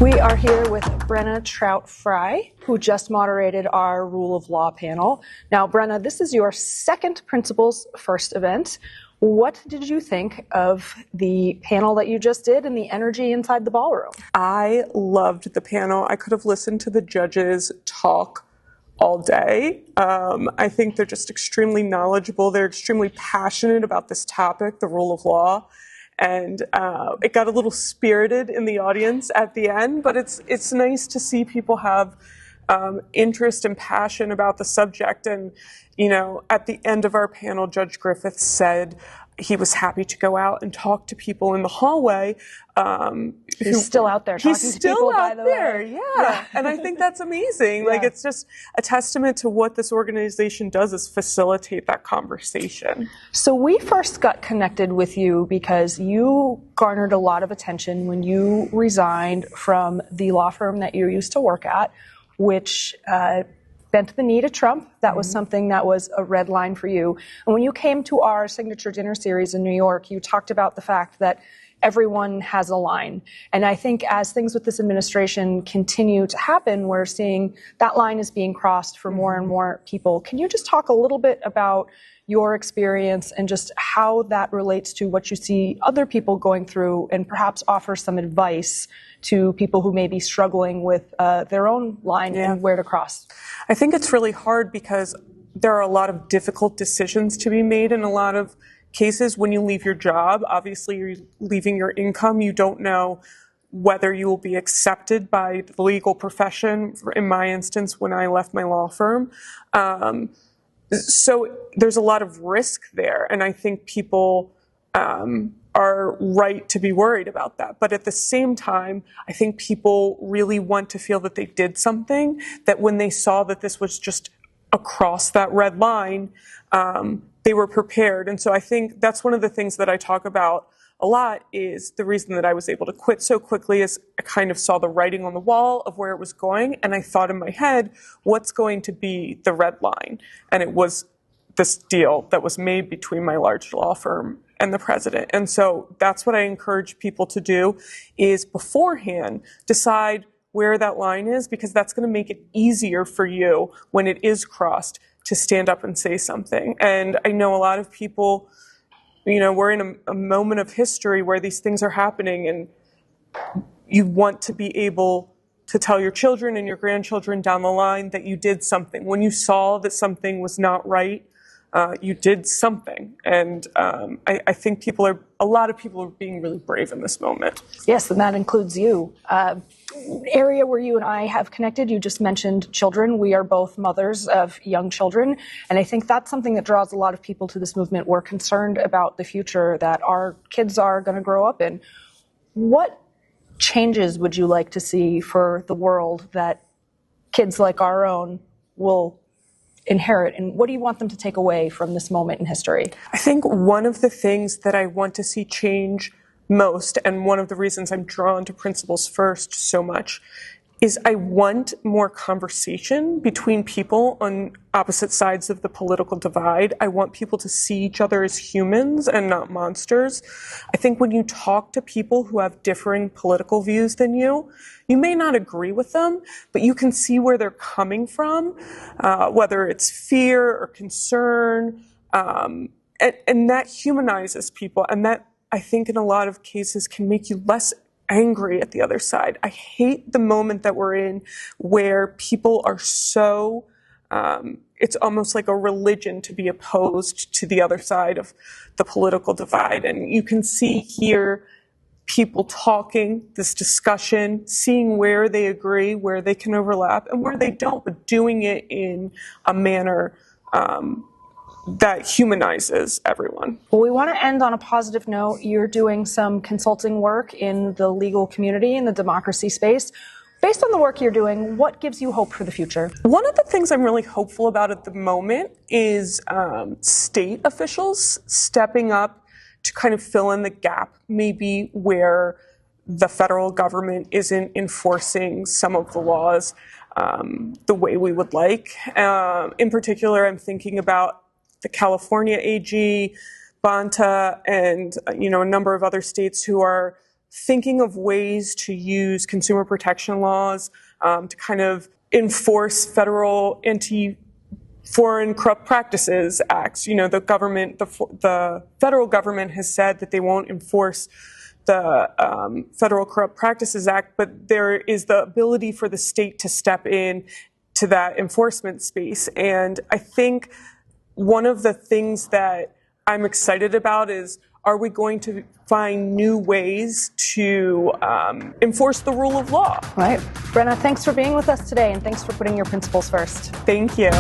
We are here with Brenna Trout Frey, who just moderated our Rule of Law panel. Now, Brenna, this is your second Principles First event. What did you think of the panel that you just did and the energy inside the ballroom? I loved the panel. I could have listened to the judges talk all day. I think they're just extremely knowledgeable. They're extremely passionate about this topic, the rule of law. And it got a little spirited in the audience at the end, but it's nice to see people have interest and passion about the subject. And, you know, at the end of our panel, Judge Griffith said he was happy to go out and talk to people in the hallway. He's still out there talking to people, by the way. Yeah. And I think that's amazing. Yeah. Like, it's just a testament to what this organization does is facilitate that conversation. So we first got connected with you because you garnered a lot of attention when you resigned from the law firm that you used to work at, which bent the knee to Trump. That was something that was a red line for you. And when you came to our signature dinner series in New York, you talked about the fact that everyone has a line. And I think as things with this administration continue to happen, we're seeing that line is being crossed for more and more people. Can you just talk a little bit about your experience and just how that relates to what you see other people going through, and perhaps offer some advice to people who may be struggling with their own line and where to cross? I think it's really hard because there are a lot of difficult decisions to be made in a lot of cases. When you leave your job, obviously you're leaving your income. You don't know whether you will be accepted by the legal profession. In my instance, when I left my law firm. So there's a lot of risk there. And I think people are right to be worried about that. But at the same time, I think people really want to feel that they did something, that when they saw that this was just across that red line, they were prepared. And so I think that's one of the things that I talk about a lot, is the reason that I was able to quit so quickly is I kind of saw the writing on the wall of where it was going. And I thought in my head, what's going to be the red line? And it was this deal that was made between my large law firm and the president. And so that's what I encourage people to do, is beforehand decide where that line is, because that's going to make it easier for you when it is crossed to stand up and say something. And I know a lot of people, you know, we're in a moment of history where these things are happening, and you want to be able to tell your children and your grandchildren down the line that you did something. When you saw that something was not right, you did something. And I think a lot of people are being really brave in this moment. Yes, and that includes you. Area where you and I have connected, you just mentioned children. We are both mothers of young children, and I think that's something that draws a lot of people to this movement. We're concerned about the future that our kids are going to grow up in. What changes would you like to see for the world that kids like our own will inherit, and what do you want them to take away from this moment in history? I think one of the things that I want to see change most, and one of the reasons I'm drawn to Principles First so much, is I want more conversation between people on opposite sides of the political divide. I want people to see each other as humans and not monsters. I think when you talk to people who have differing political views than you may not agree with them, but you can see where they're coming from, whether it's fear or concern, and that humanizes people, and that, I think, in a lot of cases can make you less angry at the other side. I hate the moment that we're in where people are so, it's almost like a religion to be opposed to the other side of the political divide. And you can see here people talking, this discussion, seeing where they agree, where they can overlap, and where they don't, but doing it in a manner that humanizes everyone. Well, we want to end on a positive note. You're doing some consulting work in the legal community, in the democracy space. Based on the work you're doing, what gives you hope for the future? One of the things I'm really hopeful about at the moment is state officials stepping up to kind of fill in the gap, maybe where the federal government isn't enforcing some of the laws the way we would like. In particular, I'm thinking about the California AG, Banta, and a number of other states who are thinking of ways to use consumer protection laws to kind of enforce federal Foreign Corrupt Practices Acts. You know, the federal government has said that they won't enforce the Federal Corrupt Practices Act, but there is the ability for the state to step in to that enforcement space. And I think one of the things that I'm excited about is, are we going to find new ways to enforce the rule of law? Right. Brenna, thanks for being with us today, and thanks for putting your principles first. Thank you.